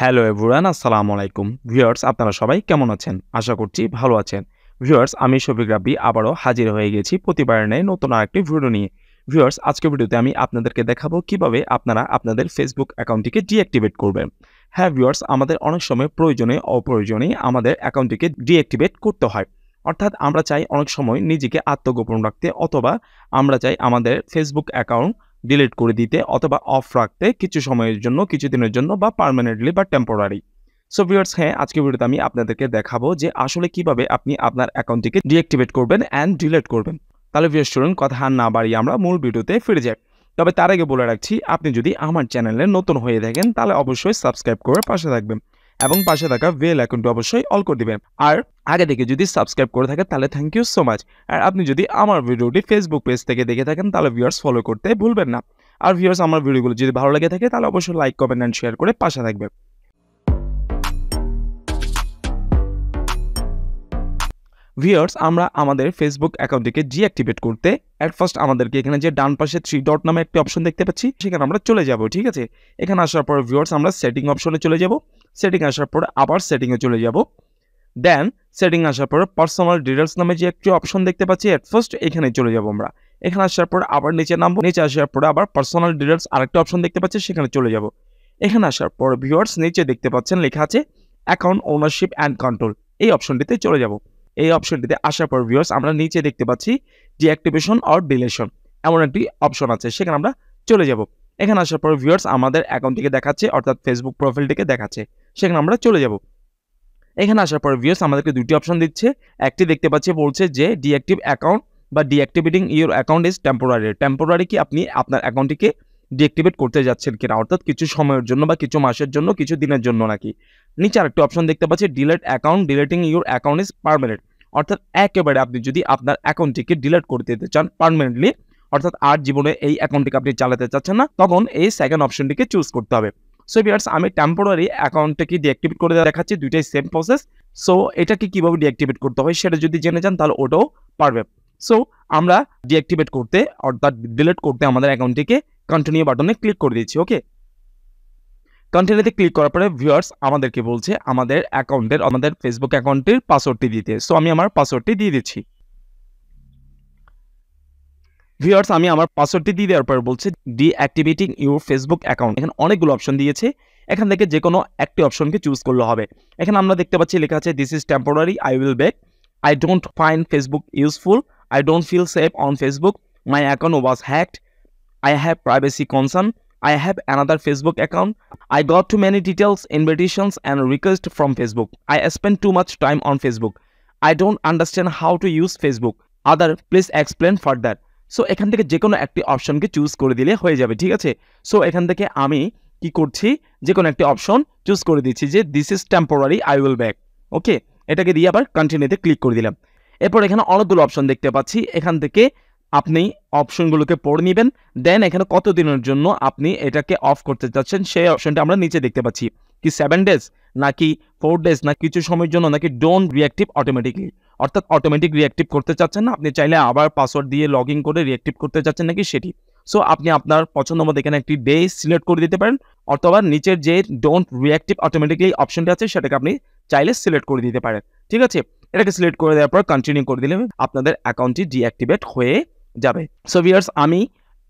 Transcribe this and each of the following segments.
Hello everyone, আসসালামু আলাইকুম। Viewers, আপনারা সবাই কেমন আছেন? আশা করছি ভালো আছেন। ভিউয়ার্স, আমি শফিক রাব্বি আবারও হাজির হয়ে গেছি প্রতিবারের ন্যায় নতুন আরেকটি ভিডিও নিয়ে। ভিউয়ার্স, আজকের ভিডিওতে আমি আপনাদেরকে দেখাবো কিভাবে আপনারা আপনাদের ফেসবুক অ্যাকাউন্টটিকে ডিঅ্যাক্টিভেট করবেন। হ্যাঁ ভিউয়ার্স, আমাদের অনেক সময় প্রয়োজনে অপ্রয়োজনে আমাদের অ্যাকাউন্টটিকে ডিঅ্যাক্টিভেট করতে হয়। অর্থাৎ আমরা চাই অনেক সময় নিজেকে আত্মগোপন রাখতে, অথবা আমরা চাই আমাদের ফেসবুক অ্যাকাউন্ট ডিলিট করে দিতে অথবা অফ রাখতে কিছু সময়ের জন্য, কিছুদিনের জন্য বা পার্মানেন্টলি বা টেম্পোরারি। সো ভিউয়ার্স, হ্যাঁ, আজকের ভিডিওতে আমি আপনাদেরকে দেখাবো যে আসলে কিভাবে আপনি আপনার অ্যাকাউন্টটিকে ডিঅ্যাক্টিভেট করবেন অ্যান্ড ডিলিট করবেন। তাহলে ভিউয়ার্স চলুন কথা আর না বাড়িয়ে আমরা মূল ভিডিওতে ফিরে যাই। তবে তার আগে বলে রাখছি, আপনি যদি আমার চ্যানেলে নতুন হয়ে থাকেন তাহলে অবশ্যই সাবস্ক্রাইব করে পাশে থাকবেন এবং পাশে থাকা বেল আইকনটি অবশ্যই অল করে দিবেন। আর আগে থেকে যদি সাবস্ক্রাইব করে থাকেন তাহলে থ্যাংক ইউ সো মাচ। আর আপনি যদি আমার ভিডিওটি ফেসবুক পেজ থেকে দেখে থাকেন তাহলে ভিউয়ার্স ফলো করতে ভুলবেন না। আর ভিউয়ার্স, আমার ভিডিওগুলো যদি ভালো লেগে থাকে তাহলে অবশ্যই লাইক, কমেন্ট এন্ড শেয়ার করে পাশে থাকবেন। ভিউয়ার্স, আমরা আমাদের ফেসবুক অ্যাকাউন্টটিকে ডিঅ্যাক্টিভেট করতে ফার্স্ট আমাদেরকে এখানে যে ডান পাশে 3 ডট নামে একটা অপশন দেখতে পাচ্ছি সেখানে আমরা চলে যাব। ঠিক আছে, এখানে আসার পর ভিউয়ার্স আমরা সেটিং অপশনে চলে যাব। সেটিং আসার পর আবার সেটিংয়ে চলে যাব। দেন সেটিং আসার পর পার্সোনাল ডিটেইলস নামে যে একটি অপশন দেখতে পাচ্ছি ফার্স্ট এখানে চলে যাব আমরা। এখানে আসার পর আবার নিচে নামবো। নিচে আসার পর আবার পার্সোনাল ডিটেইলস আরেকটা অপশন দেখতে পাচ্ছি সেখানে চলে যাব। এখানে আসার পর ভিউয়ার্স নিচে দেখতে পাচ্ছেন লেখা আছে অ্যাকাউন্ট ওনারশিপ অ্যান্ড কন্ট্রোল, এই অপশনটিতে চলে যাব। এই অপশনটিতে আসার পর ভিউয়ার্স আমরা নিচে দেখতে পাচ্ছি ডিঅ্যাক্টিভেশন অর ডিলিশন, এমন একটি অপশন আছে, সেখানে আমরা চলে যাব। এখানে আসার পর ভিউয়ার্স আমাদের অ্যাকাউন্টটিকে দেখাচ্ছে, অর্থাৎ ফেসবুক প্রোফাইলটিকে দেখাচ্ছে, সেখানে আমরা চলে যাব। এখানে আসার পর ভিউয়ার্স আমাদেরকে দুটি অপশন দিচ্ছে। একটি দেখতে পাচ্ছি বলছে যে ডিঅ্যাক্টিভ অ্যাকাউন্ট বা deactivating your account is temporary. Temporary কি আপনি আপনার অ্যাকাউন্টটিকে ডিঅ্যাক্টিভেট করতে যাচ্ছেন কিনা, অর্থাৎ কিছু সময়ের জন্য বা কিছু মাসের জন্য, কিছু দিনের জন্য নাকি। নিচে আরেকটি অপশন দেখতে পাচ্ছি delete account, deleting your account is permanent, অর্থাৎ একেবারে আপনি যদি আপনার অ্যাকাউন্টটিকে ডিলিট করে দিতে চান পার্মানেন্টলি, অর্থাৎ আর জীবনে এই অ্যাকাউন্টটিকে আপনি চালাতে চাচ্ছেন না, তখন এই সেকেন্ড অপশনটিকে চুজ করতে হবে। সো ভিউয়ার্স, আমি টেম্পোরারি অ্যাকাউন্টটাকে ডিঅ্যাক্টিভেট করে দেখাচ্ছি, দুইটাই সেম প্রসেস। সো এটাকে কিভাবে ডিঅ্যাক্টিভেট করতে হয় সেটা যদি জেনে যান তাহলে ওটাও পারবে। সো আমরা ডিঅ্যাক্টিভেট করতে, অর্থাৎ ডিলিট করতে আমাদের অ্যাকাউন্টটিকে কন্টিনিউ বাটনে ক্লিক করে দিচ্ছি। ওকে, কন্টিনিউতে ক্লিক করার পরে ভিউয়ার্স আমাদেরকে বলছে আমাদের অ্যাকাউন্টের, আমাদের ফেসবুক অ্যাকাউন্টের পাসওয়ার্ডটি দিতে। সো আমি আমার পাসওয়ার্ডটি দিয়ে দিচ্ছি। ভিউয়ার্স, আমি আমার পাসওয়ার্ডটি দিয়ে দেওয়ার পর বলছে ডিঅ্যাক্টিভেটিং ইউর ফেসবুক অ্যাকাউন্ট। এখানে অনেকগুলো অপশন দিয়েছে, এখান থেকে যে কোনো একটি অপশনকে চুজ করলে হবে। এখানে আমরা দেখতে পাচ্ছি লেখা আছে this is temporary, I will back, I don't find Facebook useful, I don't feel safe on Facebook, my account was hacked, I have privacy concern, I have another Facebook account, I got too many details, invitations and requests from Facebook, I spend too much time on Facebook, I don't understand how to use Facebook, other please explain further. So এখান থেকে যে কোনো একটি অপশনকে choose করে দিলে হয়ে যাবে। ঠিক আছে, সো এখান থেকে আমি কি করছি, যে কোনো একটি অপশন চুজ করে দিচ্ছি যে this is temporary, I will back. Okay, এটাকে দিয়ে আবার কন্টিনিউতে ক্লিক করে দিলাম। এরপর এখানে অনেকগুলো অপশন দেখতে পাচ্ছি, এখান থেকে আপনি অপশনগুলোকে পড়ে নেবেন। দেন এখানে কত দিনের জন্য আপনি এটাকে অফ করতে চাচ্ছেন সেই অপশনটা আমরা নিচে দেখতে পাচ্ছি, কি 7 ডেজ নাকি 4 ডেজ না কিছু সময়ের জন্য, নাকি ডোন্ট রিঅ্যাক্টিভ অটোমেটিকলি, অর্থাৎ অটোমেটিক রিঅ্যাক্টিভ করতে চাচ্ছেন না, আপনি চাইলে আবার পাসওয়ার্ড দিয়ে লগ ইন করে রিঅ্যাক্টিভ করতে চাচ্ছেন নাকি সেটি। সো আপনি আপনার পছন্দ মতো এখানে একটি ডে সিলেক্ট করে দিতে পারেন, অথবা নিচের যে ডোন্ট রিঅ্যাক্টিভ অটোমেটিকলি অপশনটা আছে সেটাকে আপনি চাইলে সিলেক্ট করে দিতে পারেন। ঠিক আছে, এটাকে সিলেক্ট করে দেওয়ার পর কন্টিনিউ করে দিলে আপনাদের অ্যাকাউন্টটি ডিঅ্যাক্টিভেট হয়ে যাবে। সো ভিউয়ার্স, আমি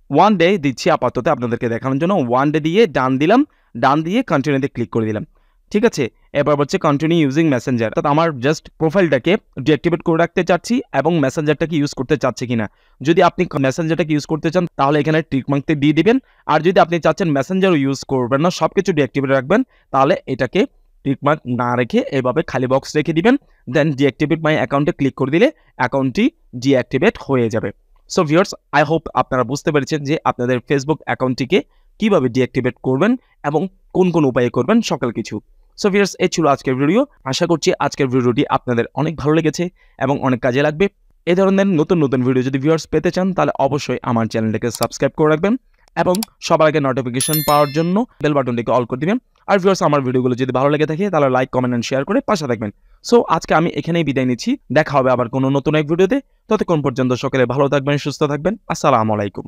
1 ডে দিচ্ছি আপাতত আপনাদেরকে দেখানোর জন্য। 1 ডে দিয়ে ডান দিলাম, ডান দিয়ে কন্টিনিউতে ক্লিক করে দিলাম। ঠিক আছে, এবার হচ্ছে কন্টিনিউ ইউজিং মেসেঞ্জার, অর্থাৎ আমার জাস্ট প্রোফাইলটাকে ডিঅ্যাক্টিভেট করে রাখতে চাচ্ছি এবং মেসেঞ্জারটাকে ইউজ করতে চাচ্ছি কিনা। যদি আপনি মেসেঞ্জারটাকে ইউজ করতে চান তাহলে এখানে টিক মার্কতে দিয়ে দিবেন, আর যদি আপনি চাচ্ছেন মেসেঞ্জারও ইউজ করবেন না, সব কিছু ডিঅ্যাক্টিভেট রাখবেন, তাহলে এটাকে টিক মার্ক না রেখে এভাবে খালি বক্স রেখে দিবেন। দেন ডিঅ্যাক্টিভেট মাই অ্যাকাউন্টে ক্লিক করে দিলে অ্যাকাউন্টটি ডিঅ্যাক্টিভেট হয়ে যাবে। সো ভিউয়ার্স, আই হোপ আপনারা বুঝতে পেরেছেন যে আপনাদের ফেসবুক অ্যাকাউন্টটিকে কিভাবে ডিঅ্যাক্টিভেট করবেন এবং কোন কোন উপায়ে করবেন সকল কিছু। সো ভিউয়ার্স, এই ছিল আজকের ভিডিও। আশা করছি আজকের ভিডিওটি আপনাদের অনেক ভালো লেগেছে এবং অনেক কাজে লাগবে। এই ধরনের নতুন নতুন ভিডিও যদি ভিউয়ার্স পেতে চান তাহলে অবশ্যই আমার চ্যানেলটাকে সাবস্ক্রাইব করে রাখবেন এবং সবার আগে নোটিফিকেশন পাওয়ার জন্য বেল বাটনটিকে অল করে দিবেন। আর ভিউয়ার্স, আমার ভিডিওগুলো যদি ভালো লেগে থাকে তাহলে লাইক, কমেন্ট এন্ড শেয়ার করে পাশে থাকবেন। সো আজকে আমি এখানেই বিদায় নিচ্ছি, দেখা হবে আবার কোনো নতুন এক ভিডিওতে। ততক্ষণ পর্যন্ত সকলে ভালো থাকবেন, সুস্থ থাকবেন। আসসালামু আলাইকুম।